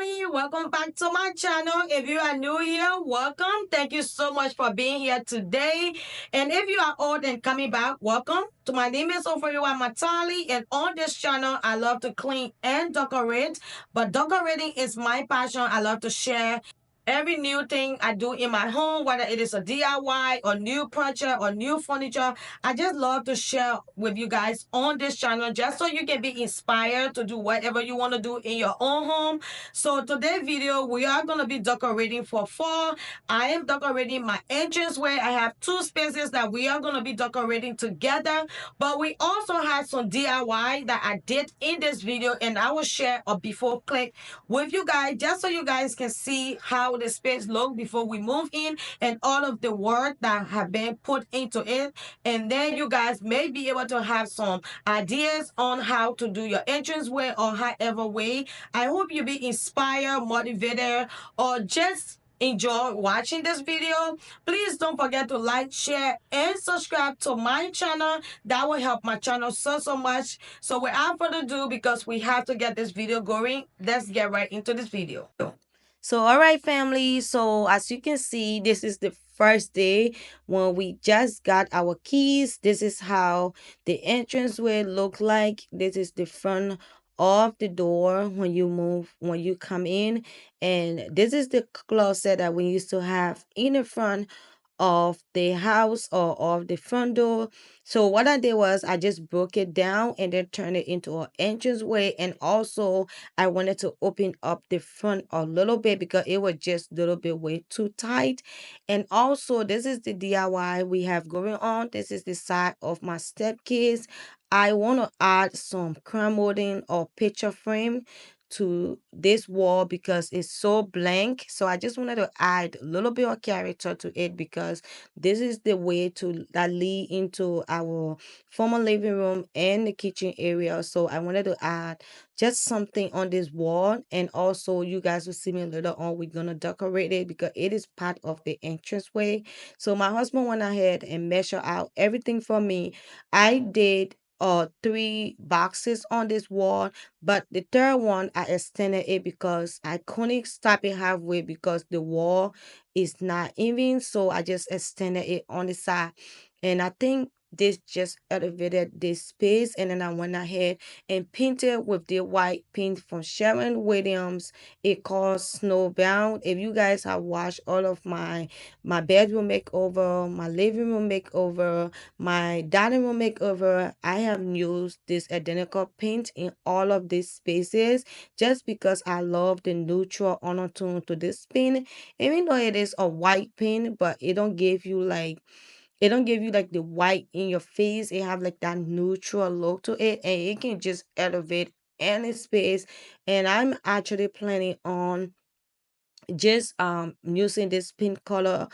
family, welcome back to my channel. If you are new here, welcome. Thank you so much for being here today. And if you are old and coming back, welcome. To my name is Oforiwa Matali, and on this channel, I love to clean and decorate. But decorating is my passion. I love to share every new thing I do in my home, whether it is a DIY or new project or new furniture. I just love to share with you guys on this channel just so you can be inspired to do whatever you want to do in your own home. So today's video, we are going to be decorating for fall. I am decorating my entranceway. I have two spaces that we are going to be decorating together, but we also have some DIY that I did in this video, and I will share a before clip with you guys just so you guys can see how the space look before we move in and all of the work that have been put into it. And then you guys may be able to have some ideas on how to do your entranceway or however way. I hope you be inspired, motivated, or just enjoy watching this video. Please don't forget to like, share, and subscribe to my channel. That will help my channel so much. So without further ado, because we have to get this video going, let's get right into this video. So all right, family, so as you can see, this is the first day when we just got our keys. This is how the entrance will look like. This is the front of the door when you come in, and this is the closet that we used to have in the front of the house or of the front door. So what I did was I just broke it down and then turned it into an entranceway. And also I wanted to open up the front a little bit because it was just a little bit way too tight. And also this is the DIY we have going on. This is the side of my stepkids. I want to add some crown molding or picture frame to this wall because it's so blank. So I just wanted to add a little bit of character to it because this is the way to that lead into our former living room and the kitchen area. So I wanted to add just something on this wall, and also you guys will see me later on. We're gonna decorate it because it is part of the entranceway. So my husband went ahead and measured out everything for me. I did three boxes on this wall, but the third one I extended it because I couldn't stop it halfway because the wall is not even. So I just extended it on the side. And I think this just elevated this space. And then I went ahead and painted with the white paint from Sharon Williams. It called Snowbound. If you guys have watched all of my bedroom makeover, my living room makeover, my dining room makeover, I have used this identical paint in all of these spaces just because I love the neutral undertone to this paint. Even though it is a white paint, but it don't give you like the white in your face. It have like that neutral look to it, and it can just elevate any space. And I'm actually planning on just using this pink color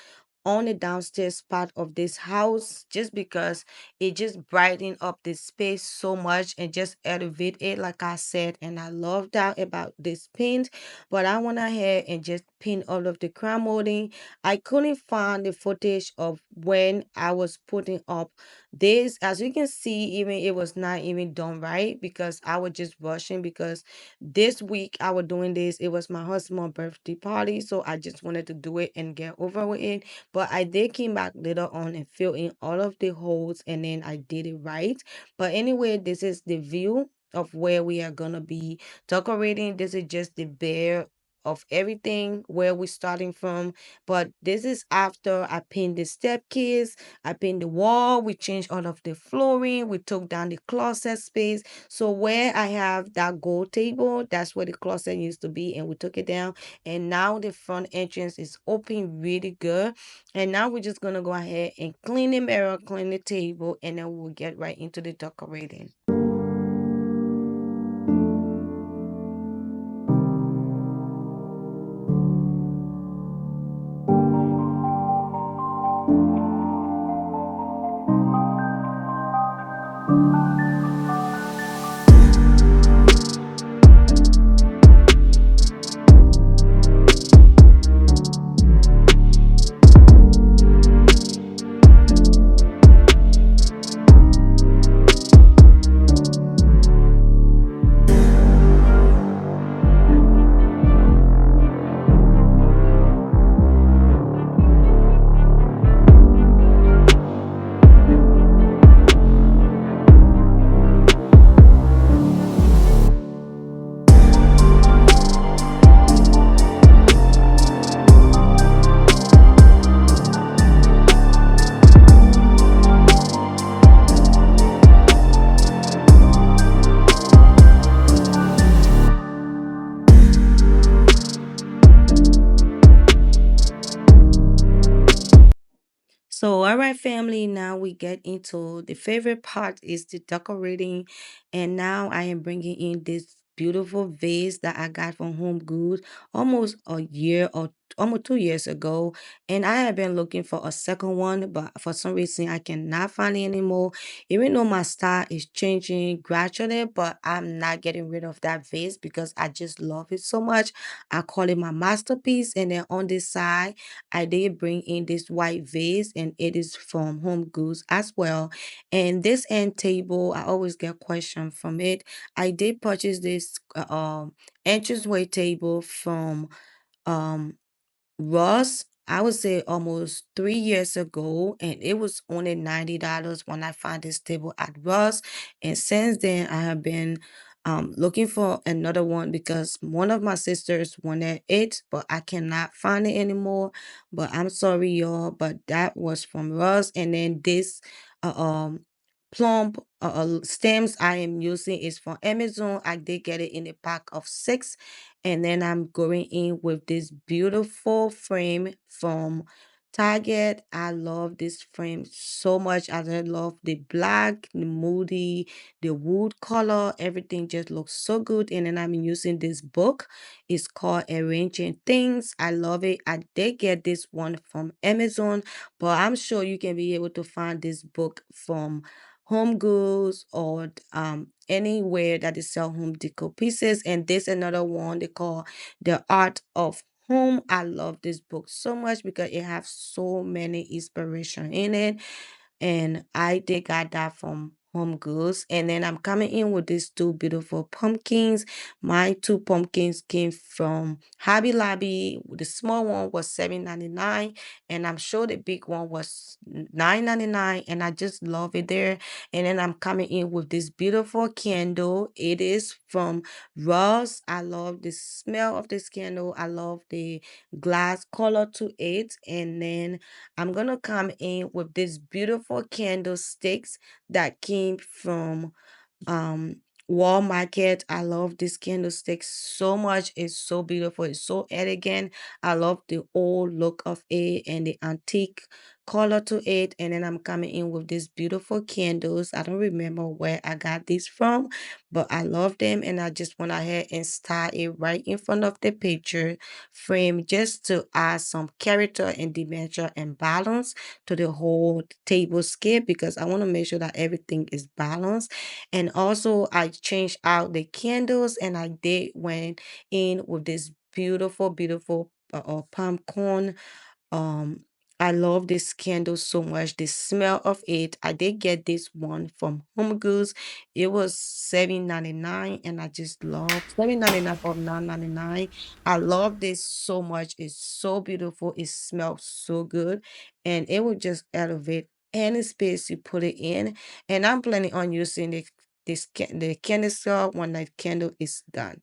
on the downstairs part of this house just because it just brighten up the space so much and just elevate it, like I said. And I love that about this paint. But I went ahead and just paint all of the crown molding. I couldn't find the footage of when I was putting up this. As you can see, even it was not even done right because I was just rushing because this week I was doing this. It was my husband's birthday party, so I just wanted to do it and get over with it. But I did came back later on and fill in all of the holes, and then I did it right. But anyway, this is the view of where we are gonna be decorating. This is just the bare of everything where we're starting from. But this is after I paint the step keys, I paint the wall, we changed all of the flooring, we took down the closet space. So where I have that gold table, that's where the closet used to be, and we took it down. And now the front entrance is open really good. And now we're just gonna go ahead and clean the mirror, clean the table, and then we'll get right into the decorating. family, now we get into the favorite part is the decorating. And now I am bringing in this beautiful vase that I got from Home Goods almost a year or almost 2 years ago. And I have been looking for a second one, but for some reason I cannot find it anymore. Even though my style is changing gradually, but I'm not getting rid of that vase because I just love it so much. I call it my masterpiece. And then on this side, I did bring in this white vase, and it is from Home Goods as well. And this end table, I always get questions from it. I did purchase this entryway table from um Ross, I would say almost 3 years ago, and it was only $90 when I found this table at Ross. And since then, I have been looking for another one because one of my sisters wanted it, but I cannot find it anymore. But I'm sorry, y'all, but that was from Ross. And then this uh, um plump stems I am using is from Amazon. I did get it in a pack of six, and then I'm going in with this beautiful frame from Target. I love this frame so much. I just love the black, the moody, the wood color. Everything just looks so good. And then I'm using this book. It's called Arranging Things. I love it. I did get this one from Amazon, but I'm sure you can be able to find this book from Home Goods or anywhere that they sell home decor pieces. And this another one they call The Art of Home. I love this book so much because it has so many inspiration in it, and I did got that from Home Goods. And then I'm coming in with these two beautiful pumpkins. My two pumpkins came from Hobby Lobby. The small one was $7.99, and I'm sure the big one was $9.99, and I just love it there. And then I'm coming in with this beautiful candle. It is from Ross. I love the smell of this candle. I love the glass color to it. And then I'm gonna come in with this beautiful candlesticks that came from um wall market. I love this candlestick so much. It's so beautiful, it's so elegant. I love the old look of it and the antique color to it. And then I'm coming in with these beautiful candles. I don't remember where I got these from, but I love them, and I just went ahead and style it right in front of the picture frame just to add some character and dimension and balance to the whole table scape, because I want to make sure that everything is balanced. And also I changed out the candles, and I did went in with this beautiful palm corn. um, I love this candle so much. The smell of it. I did get this one from Home Goods. It was $7.99, and I just love $7.99 for $9.99. I love this so much. It's so beautiful. It smells so good, and it will just elevate any space you put it in. And I'm planning on using the canister when the candle is done.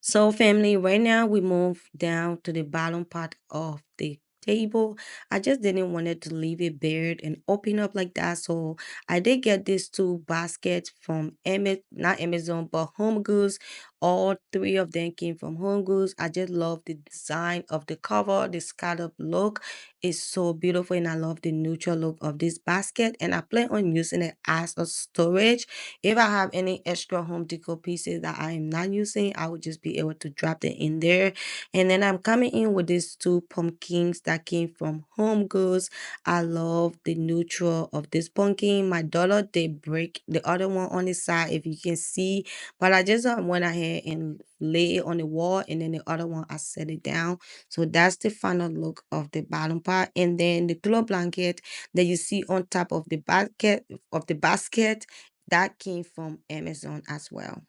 So, family, right now we move down to the bottom part of the table. I just didn't want it to leave it bare and open up like that. So, I did get these two baskets from not Amazon, but Home Goods. All three of them came from Home Goods. I just love the design of the cover. The scallop look is so beautiful, and I love the neutral look of this basket. And I plan on using it as a storage. If I have any extra home decor pieces that I am not using, I will just be able to drop it in there. And then I'm coming in with these two pumpkins that came from Home Goods. I love the neutral of this pumpkin. My daughter did break the other one on the side, if you can see, but I just went ahead and lay it on the wall, and then the other one I set it down. So that's the final look of the bottom part. And then the pillow blanket that you see on top of the basket, that came from Amazon as well.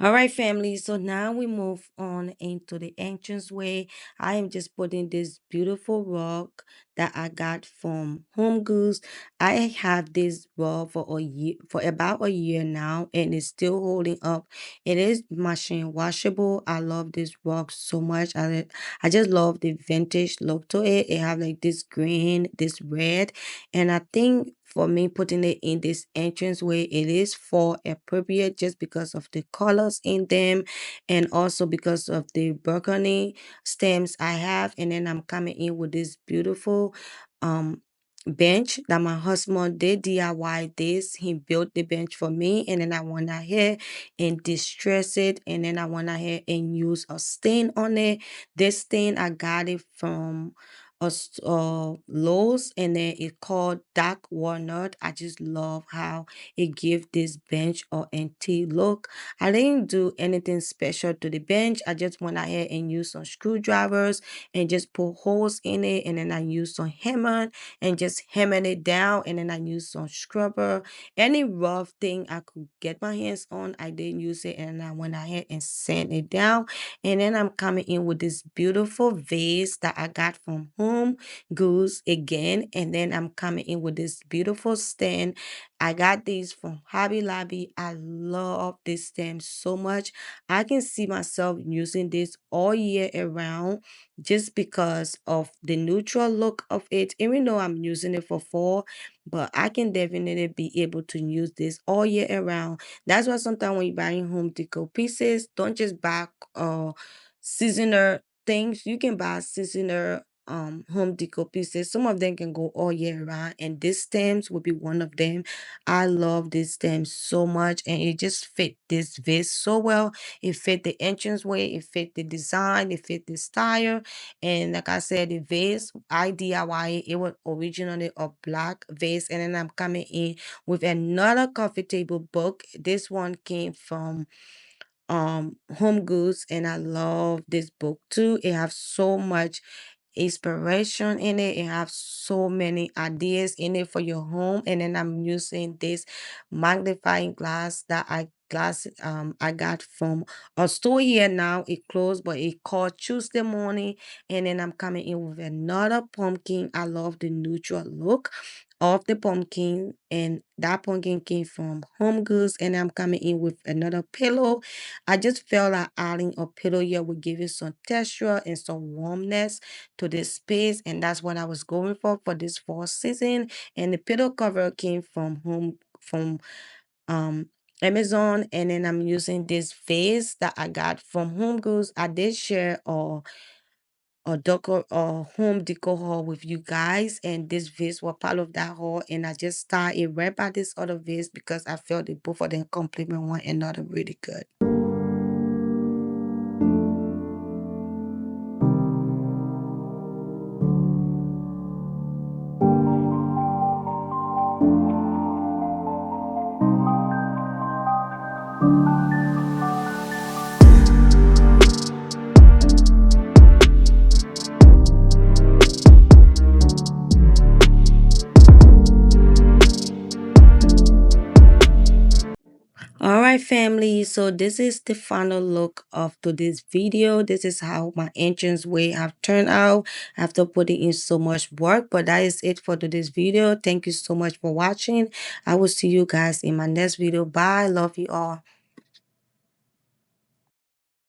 All right, family. So now we move on into the entranceway. I am just putting this beautiful rug that I got from Home Goods. I have this rug for a year, for about a year now, and it's still holding up. It is machine washable. I love this rug so much. I just love the vintage look to it. It have like this green, this red, and I think for me putting it in this entranceway, it is for appropriate just because of the colors in them, and also because of the burgundy stems I have. And then I'm coming in with this beautiful um bench that my husband did DIY this. He built the bench for me, and then I went ahead and distress it, and then I went ahead and use a stain on it. This stain I got it from Lowe's, and then it called dark walnut. I just love how it gives this bench or antique look. I didn't do anything special to the bench. I just went ahead and used some screwdrivers and just put holes in it, and then I used some hammer and just hammering it down, and then I used some scrubber. Any rough thing I could get my hands on, I didn't use it, and I went ahead and sand it down. And then I'm coming in with this beautiful vase that I got from Home Goods again. And then I'm coming in with this beautiful stand. I got these from Hobby Lobby. I love this stand so much. I can see myself using this all year around just because of the neutral look of it. Even though I'm using it for fall, but I can definitely be able to use this all year around. That's why sometimes when you're buying home decor pieces, don't just buy seasoner things. You can buy seasoner home decor pieces. Some of them can go all year round, and this stems will be one of them. I love this stem so much, and it just fit this vase so well. It fit the entranceway, it fit the design, it fit the style. And like I said, the vase I DIY it. It was originally a black vase, and then I'm coming in with another coffee table book. This one came from Home Goods, and I love this book too. It has so much inspiration in it. It have so many ideas in it for your home. And then I'm using this magnifying glass that I got from a store here now. It closed, but it called Tuesday Morning. And then I'm coming in with another pumpkin. I love the neutral look of the pumpkin, and that pumpkin came from Home Goods. And I'm coming in with another pillow. I just felt like adding a pillow here would give it some texture and some warmness to this space, and that's what I was going for this fall season. And the pillow cover came from um Amazon, and then I'm using this vase that I got from Home Goods. I did share a decor or home decor haul with you guys, and this vase was part of that haul, and I just started right by this other vase because I felt that both of them complement one another really good. All right, family. So this is the final look of today's video. This is how my entrance way have turned out after putting in so much work. But that is it for today's video. Thank you so much for watching. I will see you guys in my next video. Bye. Love you all.